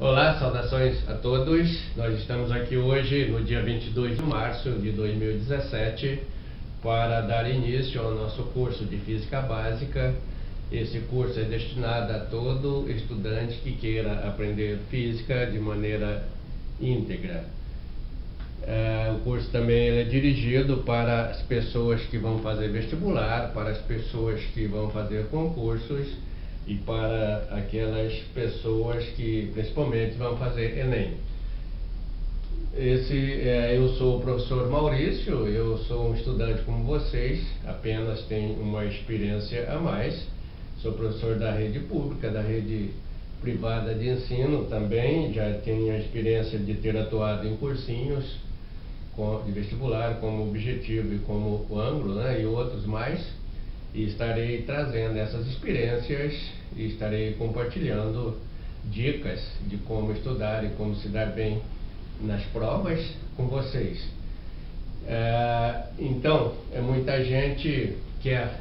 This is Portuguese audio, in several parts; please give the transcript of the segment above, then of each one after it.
Olá, saudações a todos. Nós estamos aqui hoje, no dia 22 de março de 2017, para dar início ao nosso curso de Física Básica. Esse curso é destinado a todo estudante que queira aprender Física de maneira íntegra. O curso também é dirigido para as pessoas que vão fazer vestibular, para as pessoas que vão fazer concursos e para aquelas pessoas que principalmente vão fazer Enem. Eu sou o professor Maurício, eu sou um estudante como vocês, apenas tenho uma experiência a mais. Sou professor da rede pública, da rede privada de ensino também, já tenho a experiência de ter atuado em cursinhos de vestibular como Objetivo e como o Ângulo, né, e outros mais, e estarei trazendo essas experiências e estarei compartilhando dicas de como estudar e como se dar bem nas provas com vocês. Então, muita gente quer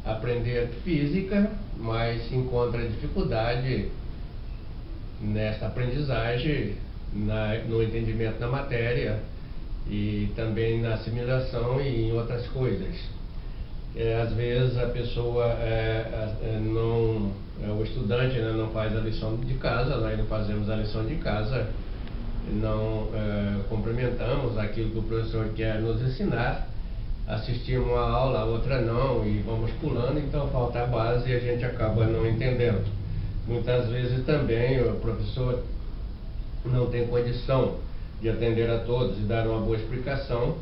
aprender Física, mas encontra dificuldade nessa aprendizagem, no entendimento da matéria e também na assimilação e em outras coisas. Às vezes a pessoa o estudante não faz a lição de casa, nós não fazemos a lição de casa, não complementamos aquilo que o professor quer nos ensinar, assistimos uma aula, a outra não, e vamos pulando, então falta a base e a gente acaba não entendendo. Muitas vezes também o professor não tem condição de atender a todos e dar uma boa explicação,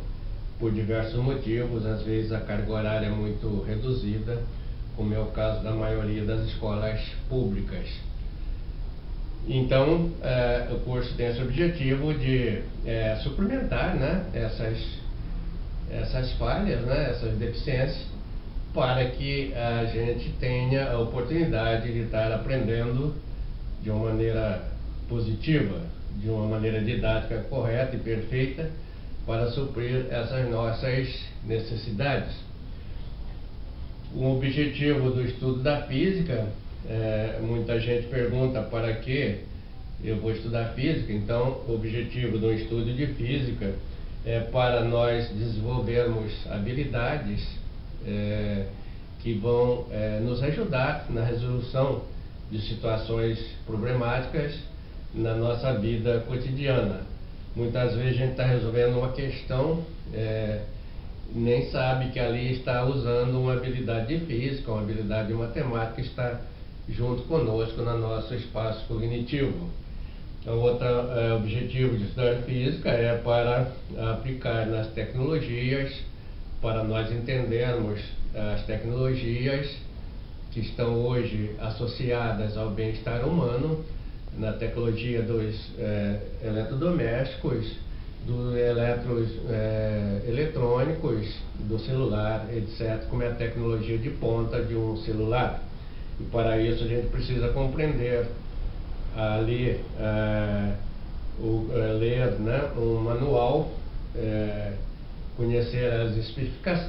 por diversos motivos. Às vezes a carga horária é muito reduzida, como é o caso da maioria das escolas públicas. Então, o curso tem esse objetivo de suplementar, né, essas falhas, né, essas deficiências, para que a gente tenha a oportunidade de estar aprendendo de uma maneira positiva, de uma maneira didática correta e perfeita, para suprir essas nossas necessidades. O objetivo do estudo da Física, muita gente pergunta para que eu vou estudar Física. Então, o objetivo do estudo de Física é para nós desenvolvermos habilidades que vão nos ajudar na resolução de situações problemáticas na nossa vida cotidiana. Muitas vezes a gente está resolvendo uma questão, nem sabe que ali está usando uma habilidade de física, uma habilidade de matemática que está junto conosco no nosso espaço cognitivo. Então, outro objetivo de estudar física é para aplicar nas tecnologias, para nós entendermos as tecnologias que estão hoje associadas ao bem-estar humano, na tecnologia dos eletrodomésticos, dos eletrônicos, do celular, etc., como é a tecnologia de ponta de um celular. E para isso a gente precisa compreender, ler um manual, conhecer as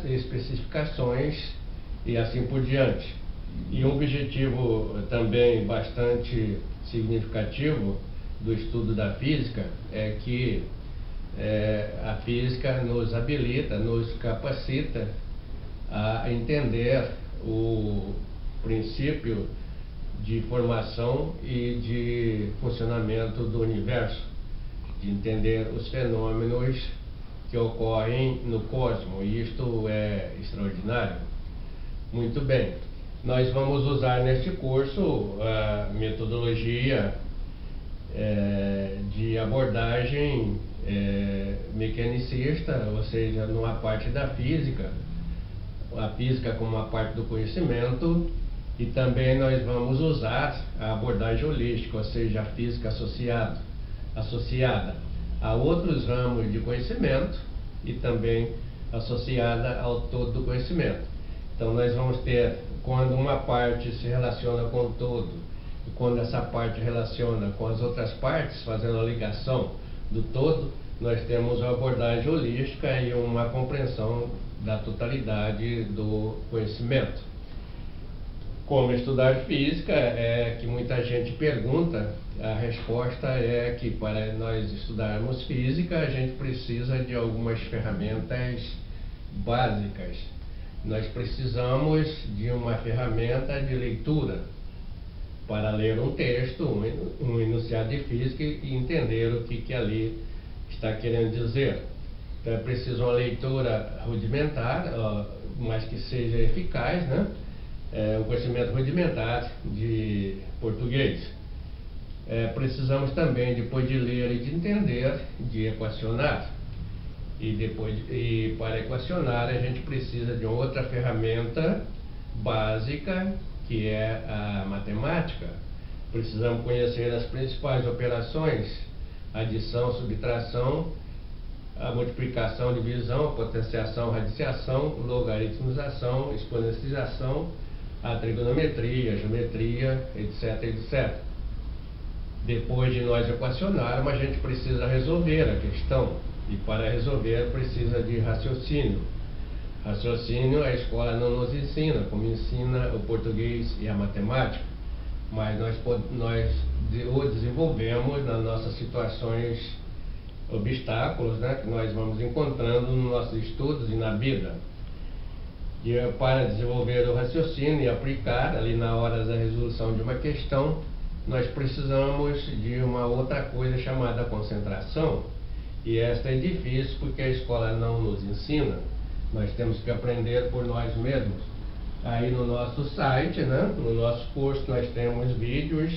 especificações e assim por diante. E um objetivo também bastante significativo do estudo da Física é que a Física nos habilita, nos capacita a entender o princípio de formação e de funcionamento do universo, de entender os fenômenos que ocorrem no cosmos, e isto é extraordinário. Muito bem. Nós vamos usar neste curso a metodologia de abordagem mecanicista, ou seja, numa parte da física, a física como uma parte do conhecimento, e também nós vamos usar a abordagem holística, ou seja, a física associada a outros ramos de conhecimento e também associada ao todo do conhecimento. Então nós vamos ter, quando uma parte se relaciona com o todo, e quando essa parte relaciona com as outras partes, fazendo a ligação do todo, nós temos uma abordagem holística e uma compreensão da totalidade do conhecimento. Como estudar física é que muita gente pergunta, a resposta é que para nós estudarmos física a gente precisa de algumas ferramentas básicas. Nós precisamos de uma ferramenta de leitura para ler um texto, um enunciado de física e entender o que ali está querendo dizer. Então é preciso uma leitura rudimentar, mas que seja eficaz, né? Um conhecimento rudimentar de português. Precisamos também, depois de ler e de entender, de equacionar. E para equacionar a gente precisa de outra ferramenta básica, que é a matemática. Precisamos conhecer as principais operações: adição, subtração, a multiplicação, divisão, a potenciação, radiciação, logaritmização, exponenciação, a trigonometria, a geometria, etc, etc. Depois de nós equacionarmos, a gente precisa resolver a questão. E para resolver precisa de raciocínio. Raciocínio a escola não nos ensina, como ensina o português e a matemática, mas nós o desenvolvemos nas nossas situações, obstáculos, né, que nós vamos encontrando nos nossos estudos e na vida. E para desenvolver o raciocínio e aplicar ali na hora da resolução de uma questão, nós precisamos de uma outra coisa chamada concentração. E esta é difícil porque a escola não nos ensina. Nós temos que aprender por nós mesmos. Aí no nosso site, né, no nosso curso, nós temos vídeos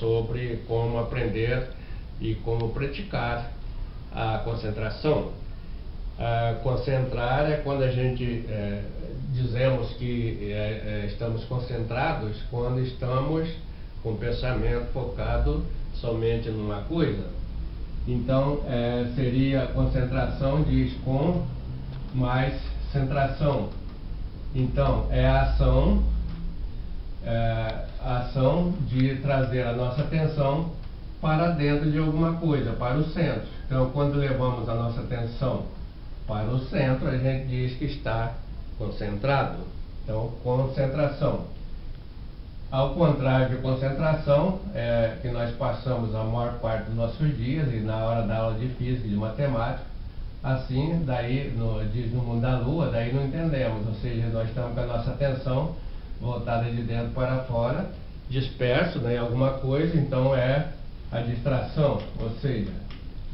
sobre como aprender e como praticar a concentração. Concentrar é quando a gente dizemos que estamos concentrados, quando estamos com o pensamento focado somente numa coisa. Então, seria concentração, diz com mais centração. Então, é a ação de trazer a nossa atenção para dentro de alguma coisa, para o centro. Então, quando levamos a nossa atenção para o centro, a gente diz que está concentrado. Então, concentração. Ao contrário de concentração, que nós passamos a maior parte dos nossos dias e na hora da aula de física e de matemática, assim, daí diz no mundo da lua, daí não entendemos, ou seja, nós estamos com a nossa atenção voltada de dentro para fora, disperso, né, em alguma coisa, então é a distração, ou seja,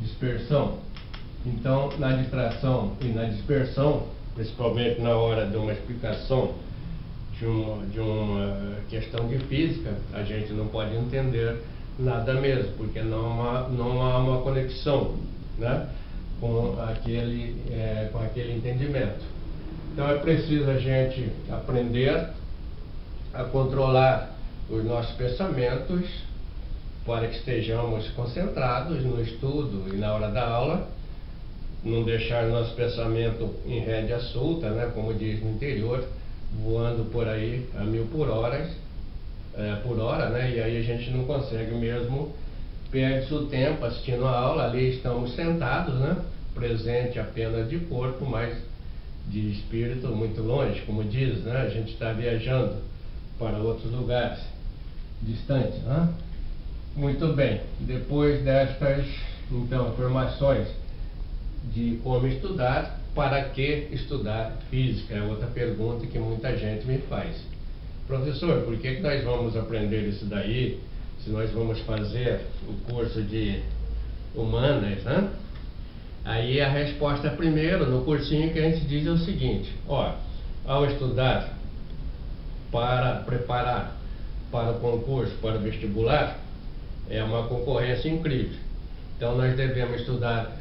dispersão. Então, na distração e na dispersão, principalmente na hora de uma explicação de uma questão de física, a gente não pode entender nada mesmo, porque não há uma conexão, né, com aquele entendimento. Então é preciso a gente aprender a controlar os nossos pensamentos para que estejamos concentrados no estudo e na hora da aula, não deixar nosso pensamento em rédea solta, né, como diz no interior, voando por aí a 1000 por hora, né, e aí a gente não consegue mesmo, perde-se o tempo assistindo a aula, ali estamos sentados, né, presente apenas de corpo, mas de espírito muito longe, como diz, né, a gente está viajando para outros lugares distantes, né? Muito bem, depois destas, então, informações de como estudar, para que estudar física? É outra pergunta que muita gente me faz. Professor, por que nós vamos aprender isso daí, se nós vamos fazer o curso de humanas, né? Aí a resposta primeiro, no cursinho que a gente diz é o seguinte: ao estudar para preparar para o concurso, para o vestibular, é uma concorrência incrível. Então nós devemos estudar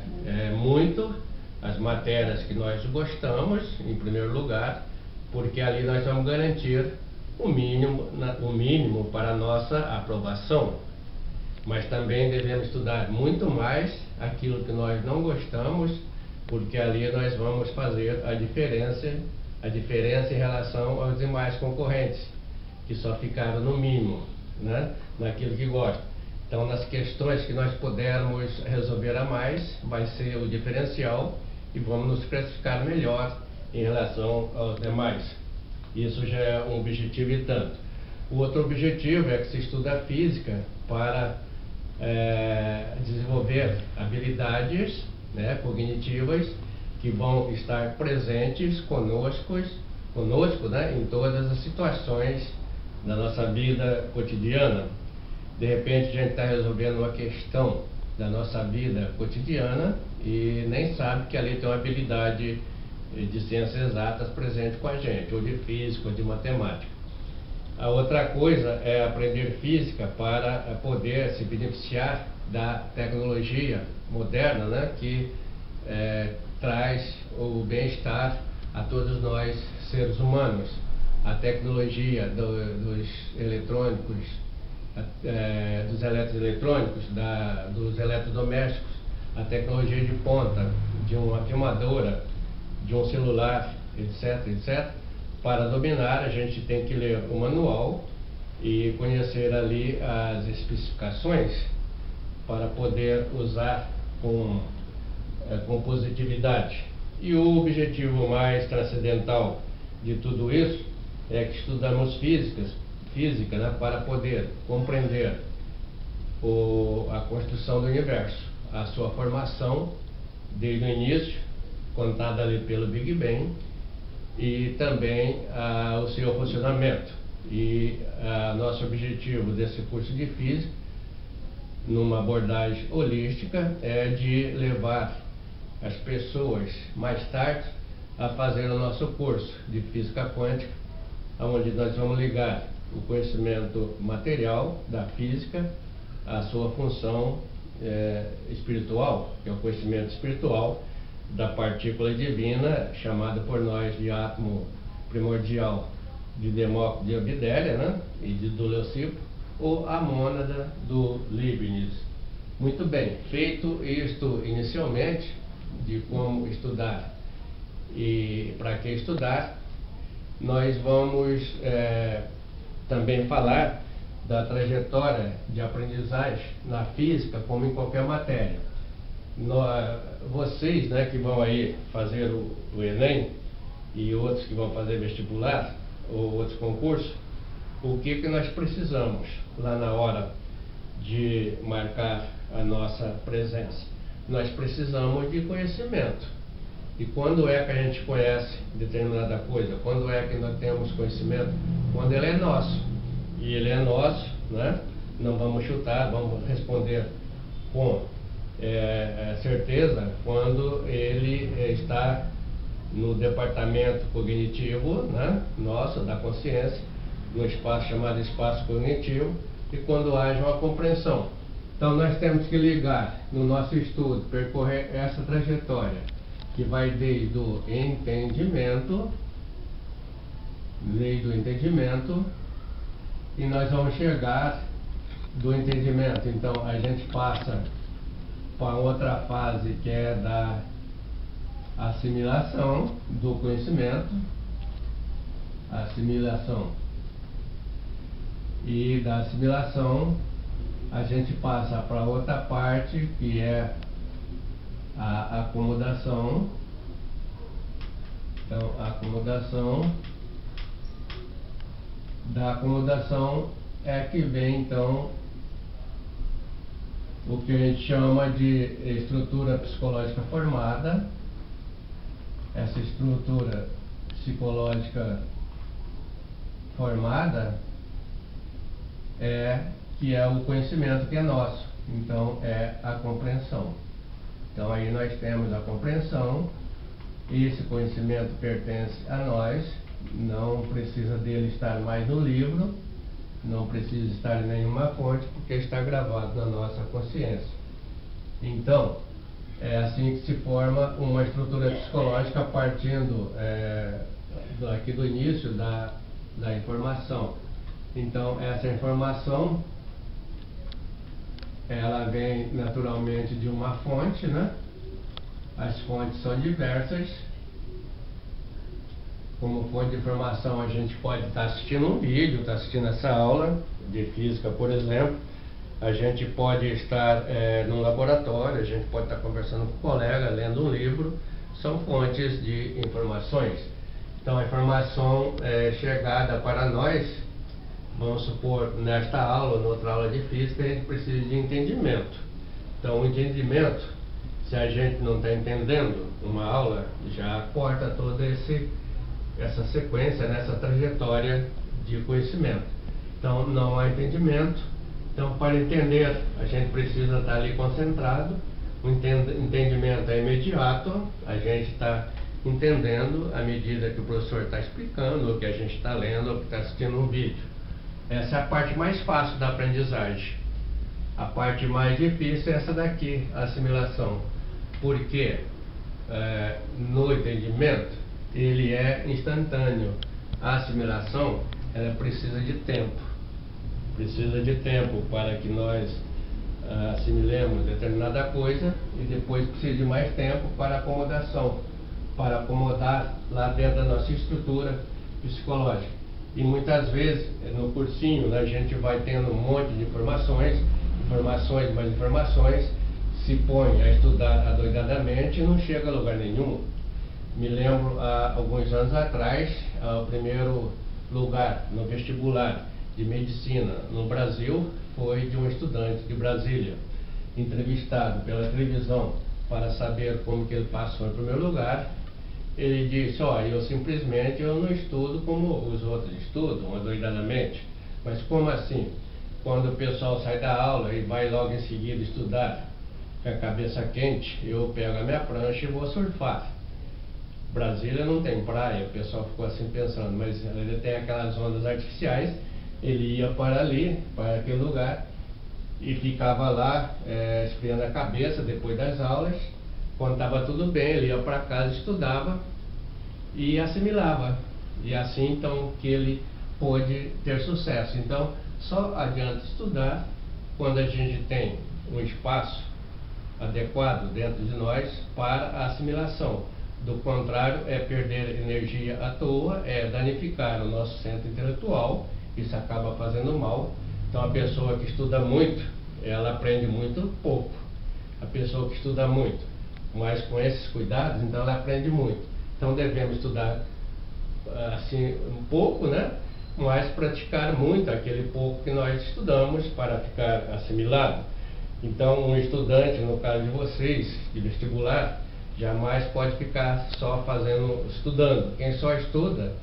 muito as matérias que nós gostamos, em primeiro lugar, porque ali nós vamos garantir o mínimo para a nossa aprovação. Mas também devemos estudar muito mais aquilo que nós não gostamos, porque ali nós vamos fazer a diferença em relação aos demais concorrentes, que só ficaram no mínimo, né, naquilo que gostam. Então, nas questões que nós pudermos resolver a mais, vai ser o diferencial e vamos nos classificar melhor em relação aos demais. Isso já é um objetivo e tanto. O outro objetivo é que se estuda física para desenvolver habilidades, né, cognitivas que vão estar presentes conosco, né, em todas as situações da nossa vida cotidiana. De repente a gente está resolvendo uma questão da nossa vida cotidiana e nem sabe que ali tem uma habilidade de ciências exatas presente com a gente, ou de física, ou de matemática. A outra coisa é aprender física para poder se beneficiar da tecnologia moderna, né, que traz o bem-estar a todos nós, seres humanos. A tecnologia dos eletrônicos, dos eletroeletrônicos, dos eletrodomésticos, a tecnologia de ponta, de uma filmadora, de um celular, etc, etc. Para dominar, a gente tem que ler o manual e conhecer ali as especificações para poder usar com positividade. E o objetivo mais transcendental de tudo isso é que estudamos física, né, para poder compreender a construção do universo, a sua formação desde o início, contada ali pelo Big Bang, e também o seu funcionamento. E nosso objetivo desse curso de física, numa abordagem holística, é de levar as pessoas mais tarde a fazer o nosso curso de física quântica, onde nós vamos ligar o conhecimento material da física à sua função espiritual, que é o conhecimento espiritual da partícula divina, chamada por nós de átomo primordial de Demócrito de Abdélia, né, e do Leucipo, ou a mônada do Leibniz. Muito bem, feito isto inicialmente, de como estudar e para que estudar, nós vamos também falar da trajetória de aprendizagem na física, como em qualquer matéria. Vocês, né, que vão aí fazer o Enem e outros que vão fazer vestibular ou outros concursos, o que nós precisamos lá na hora de marcar a nossa presença? Nós precisamos de conhecimento. E quando é que a gente conhece determinada coisa? Quando é que nós temos conhecimento? Quando ele é nosso. E ele é nosso, né? Não vamos chutar, vamos responder com certeza quando ele está no departamento cognitivo, né, nosso, da consciência, no espaço chamado espaço cognitivo, e quando haja uma compreensão. Então nós temos que ligar no nosso estudo, percorrer essa trajetória, que vai desde o entendimento, e nós vamos chegar do entendimento. Então a gente passa para outra fase, que é da assimilação do conhecimento, e da assimilação a gente passa para outra parte, que é a acomodação. Então a acomodação, da acomodação é que vem então o que a gente chama de estrutura psicológica formada. Essa estrutura psicológica formada que é o conhecimento que é nosso. Então é a compreensão. Então aí nós temos a compreensão, e esse conhecimento pertence a nós, não precisa dele estar mais no livro, não precisa estar em nenhuma fonte, porque está gravado na nossa consciência. Então, é assim que se forma uma estrutura psicológica, partindo aqui do início da informação. Então, essa informação, ela vem naturalmente de uma fonte, né? As fontes são diversas. Como fonte de informação, a gente pode estar assistindo um vídeo, estar assistindo essa aula de física, por exemplo. A gente pode estar num laboratório, a gente pode estar conversando com um colega, lendo um livro. São fontes de informações. Então a informação é chegada para nós Vamos supor, nesta aula, noutra aula de física, a gente precisa de entendimento. Então, o entendimento, se a gente não está entendendo uma aula, já corta toda essa sequência, nessa trajetória de conhecimento. Então, não há entendimento. Então, para entender, a gente precisa estar ali concentrado. O entendimento é imediato, a gente está entendendo à medida que o professor está explicando, ou que a gente está lendo, ou que está assistindo um vídeo. Essa é a parte mais fácil da aprendizagem. A parte mais difícil é essa daqui, a assimilação. Porque no entendimento, ele é instantâneo. A assimilação, ela precisa de tempo. Precisa de tempo para que nós assimilemos determinada coisa, e depois precisa de mais tempo para acomodação, para acomodar lá dentro da nossa estrutura psicológica. E muitas vezes, no cursinho, a gente vai tendo um monte de informações, mais informações, se põe a estudar adoidadamente e não chega a lugar nenhum. Me lembro, há alguns anos atrás, o primeiro lugar no vestibular de medicina no Brasil foi de um estudante de Brasília, entrevistado pela televisão para saber como que ele passou em primeiro lugar. Ele disse: ó, eu não estudo como os outros estudam, adoidadamente. Mas como assim? Quando o pessoal sai da aula e vai logo em seguida estudar com a cabeça quente, eu pego a minha prancha e vou surfar. Brasília não tem praia, o pessoal ficou assim pensando, mas ele tem aquelas ondas artificiais. Ele ia para ali, para aquele lugar, e ficava lá esfriando a cabeça depois das aulas. Quando estava tudo bem, ele ia para casa, estudava e assimilava. E assim, então, que ele pôde ter sucesso. Então, só adianta estudar quando a gente tem um espaço adequado dentro de nós para a assimilação. Do contrário, é perder energia à toa, é danificar o nosso centro intelectual. Isso acaba fazendo mal. Então, a pessoa que estuda muito, ela aprende muito pouco. A pessoa que estuda muito, mas com esses cuidados, então ela aprende muito. Então, devemos estudar assim um pouco, né? Mas praticar muito aquele pouco que nós estudamos para ficar assimilado. Então, um estudante, no caso de vocês, de vestibular, jamais pode ficar só estudando. Quem só estuda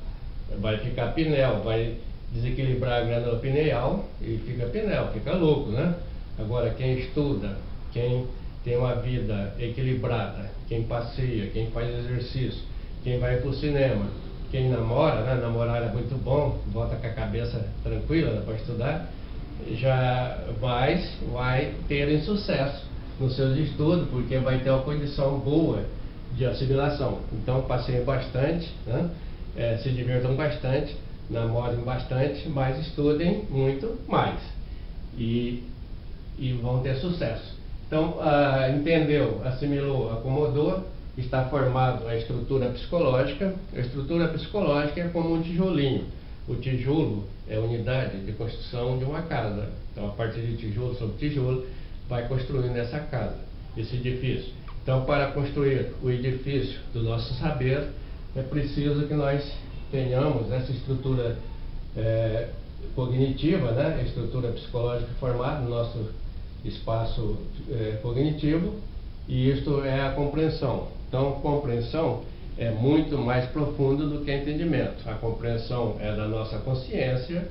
vai ficar pinel, vai desequilibrar a glândula pineal e fica pinel, fica louco, né? Agora, quem estuda, quem tem uma vida equilibrada, quem passeia, quem faz exercício, quem vai para o cinema, quem namora, né? Namorar é muito bom, volta com a cabeça tranquila, né, para estudar, já vai ter sucesso nos seus estudos, porque vai ter uma condição boa de assimilação. Então, passeiem bastante, né? Se divirtam bastante, namorem bastante, mas estudem muito mais e vão ter sucesso. Então, entendeu, assimilou, acomodou, está formado a estrutura psicológica. A estrutura psicológica é como um tijolinho. O tijolo é a unidade de construção de uma casa. Então, a partir de tijolo sobre tijolo, vai construindo essa casa, esse edifício. Então, para construir o edifício do nosso saber, é preciso que nós tenhamos essa estrutura cognitiva, né? Estrutura psicológica formada no nosso espaço cognitivo, e isto é a compreensão. Então, compreensão é muito mais profundo do que entendimento. A compreensão é da nossa consciência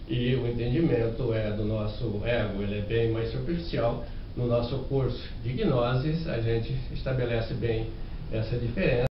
e o entendimento é do nosso ego, ele é bem mais superficial. No nosso curso de gnoses, a gente estabelece bem essa diferença.